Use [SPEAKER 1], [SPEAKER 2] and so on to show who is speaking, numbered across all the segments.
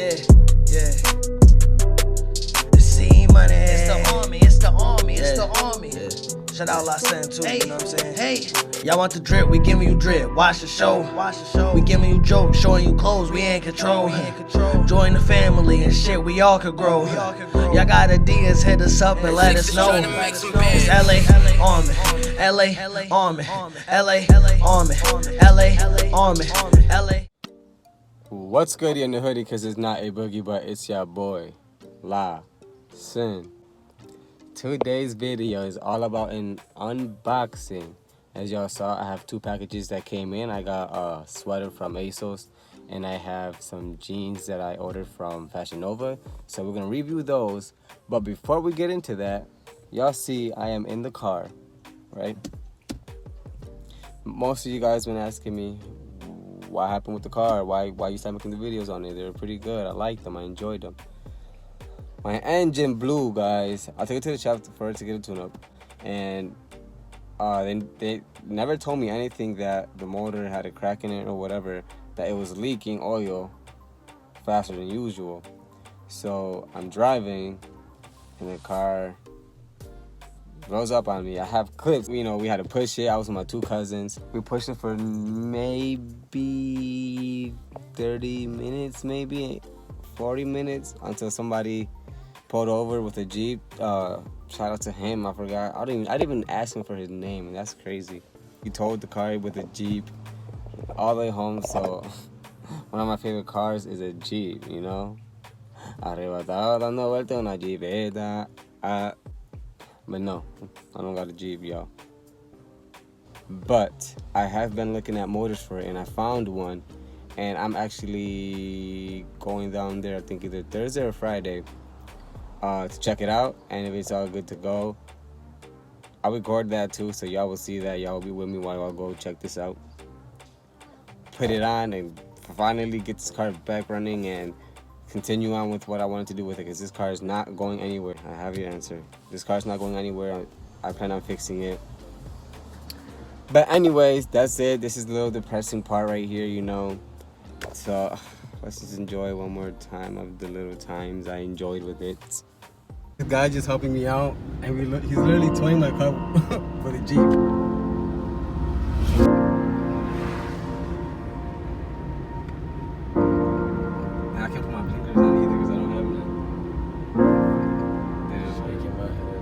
[SPEAKER 1] Yeah, yeah. The C money. It's the army, it's the army, it's the army. Yeah. Shout out La Sen too, you know what I'm saying? Hey. Y'all want the drip, we giving you drip. Watch the show. We giving you jokes, showing you clothes, we in control. Join the family and shit, we all could grow. Y'all got ideas, hit us up and let us know. It's LA Army, LA Army, LA Army, LA Army, LA.
[SPEAKER 2] What's good in the hoodie? Cause it's not a boogie, but it's your boy, La Sin. Today's video is all about an unboxing. As y'all saw, I have two packages that came in. I got a sweater from Asos, and I have some jeans that I ordered from Fashion Nova. So we're gonna review those. But before we get into that, y'all see I am in the car, right? Most of you guys been asking me what happened with the car, why you started making the videos on it. They were pretty good. I liked them. I enjoyed them. My engine blew, guys. I took it to the shop for it to get a tune-up, and they never told me anything that the motor had a crack in it or whatever, that it was leaking oil faster than usual. So I'm driving, and the car blows up on me. I have clips. You know, we had to push it. I was with my two cousins. We pushed it for maybe 30 minutes, maybe 40 minutes, until somebody pulled over with a Jeep. Shout out to him. I forgot. I didn't even ask him for his name, and that's crazy. He towed the car with a Jeep all the way home. So one of my favorite cars is a Jeep, you know. Arrebatado dando vuelta una Jeepeta. But no, I don't got a Jeep, y'all. But I have been looking at motors for it, and I found one. And I'm actually going down there, I think either Thursday or Friday, to check it out. And if it's all good to go, I'll record that too, so y'all will see that. Y'all will be with me while I go check this out, put it on, and finally get this car back running and continue on with what I wanted to do with it, because this car is not going anywhere. I have your answer. This car is not going anywhere. I plan on fixing it. But anyways, that's it. This is a little depressing part right here, you know. So let's just enjoy one more time of the little times I enjoyed with it. This guy just helping me out, and he's literally towing my car for the Jeep. And I can't put my blinkers on either because I don't have them. Damn, shaking my head.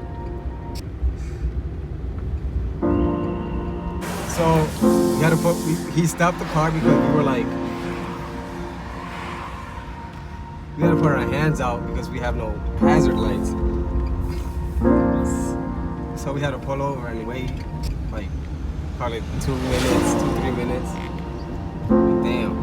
[SPEAKER 2] So we had to he stopped the car because we were like, we had to put our hands out because we have no hazard lights. So we had to pull over and wait like probably 2 minutes, 2-3 minutes. Damn.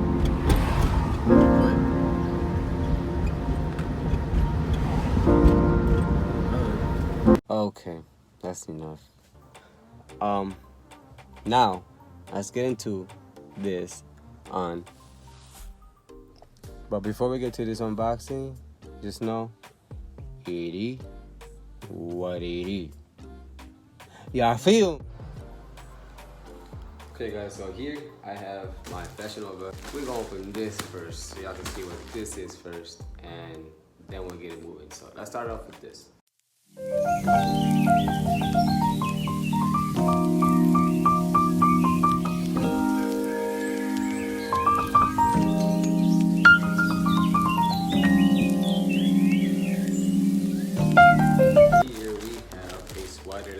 [SPEAKER 2] Okay, that's enough. Now let's get into this on. But before we get to this unboxing, just know, it is what it is. Yeah, I feel. Okay, guys, so here I have my Fashion Nova. We're gonna open this first, so y'all can see what this is first, and then we'll get it moving. So let's start off with this.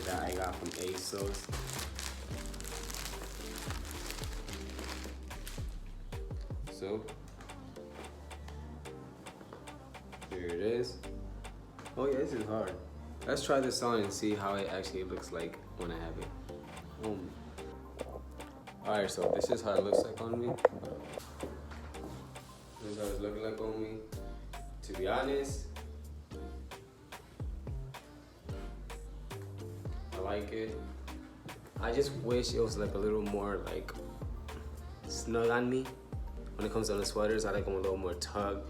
[SPEAKER 2] That I got from Asos. So here it is. Oh yeah, this is hard. Let's try this on and see how it actually looks like when I have it. Alright, so this is how it looks like on me. This is how it's looking like on me. To be honest, I like it. I just wish it was like a little more like snug on me. When it comes to the sweaters, I like them a little more tug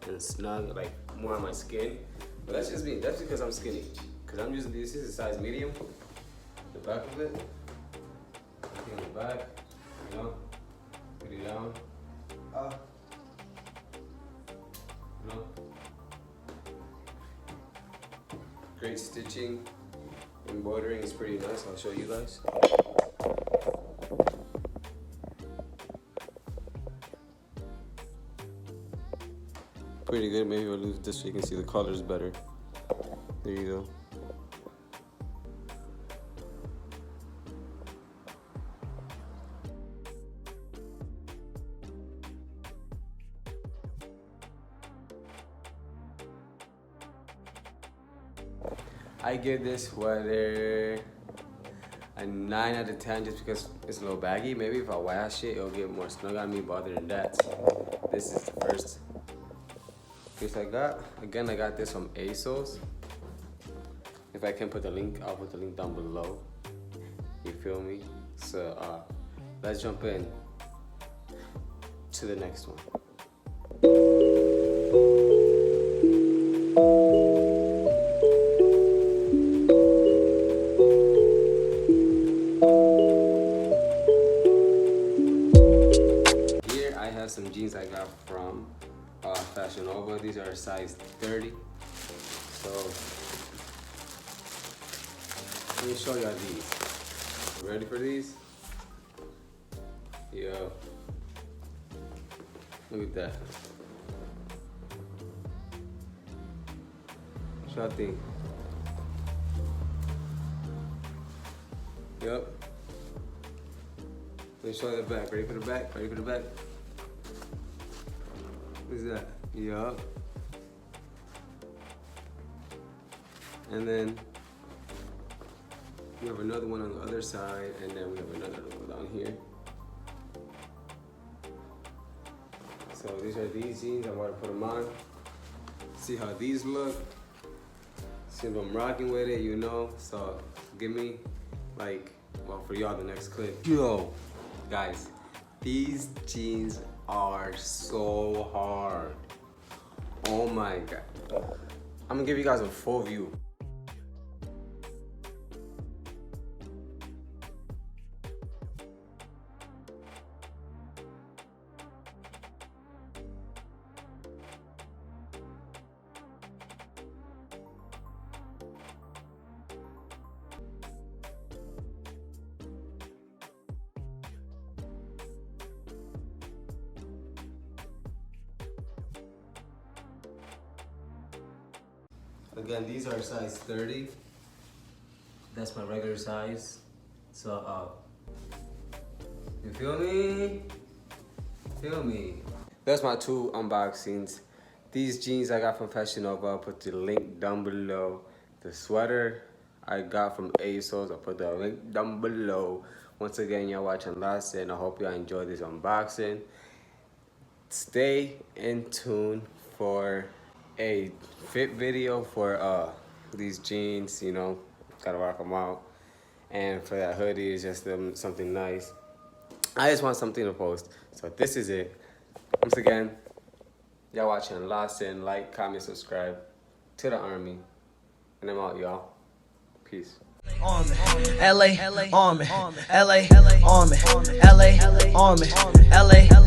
[SPEAKER 2] and snug, like more on my skin. But that's just me. That's because I'm skinny. Because I'm using this is a size medium. The back of it. In the back, you know, put it down. Great stitching. Embroidering is pretty nice. I'll show you guys. Pretty good. Maybe I'll lose this so you can see the colors better. There you go. I give this sweater a 9 out of 10 just because it's a little baggy. Maybe if I wash it, it'll get more snug on me, but other than that, this is the first piece I got. Again, I got this from Asos. If I can put the link, I'll put the link down below. You feel me? So let's jump in to the next one. Some jeans I got from Fashion Nova. These are size 30. So let me show y'all these. Ready for these? Yo, look at that. What y'all think? Yup. Let me show you the back. Ready for the back? Ready for the back? What's that? Yup. And then we have another one on the other side, and then we have another one down here. So these are these jeans. I want to put them on. See how these look. See if I'm rocking with it, you know. So give me well, for y'all the next clip. Yo, guys, these jeans are so hard. Oh my god. I'm gonna give you guys a full view. Again, these are size 30. That's my regular size. So, you feel me? Feel me? That's my two unboxings. These jeans I got from Fashion Nova. I'll put the link down below. The sweater I got from Asos. I'll put the link down below. Once again, y'all watching last, and I hope y'all enjoy this unboxing. Stay in tune for a fit video for these jeans, you know, gotta rock them out. And for that hoodie, it's just something nice. I just want something to post. So this is it. Once again, y'all watching Lawson. Like, comment, subscribe to the army. And I'm out, y'all. Peace.
[SPEAKER 1] Army, LA, Army, LA, Army, LA, Army, LA.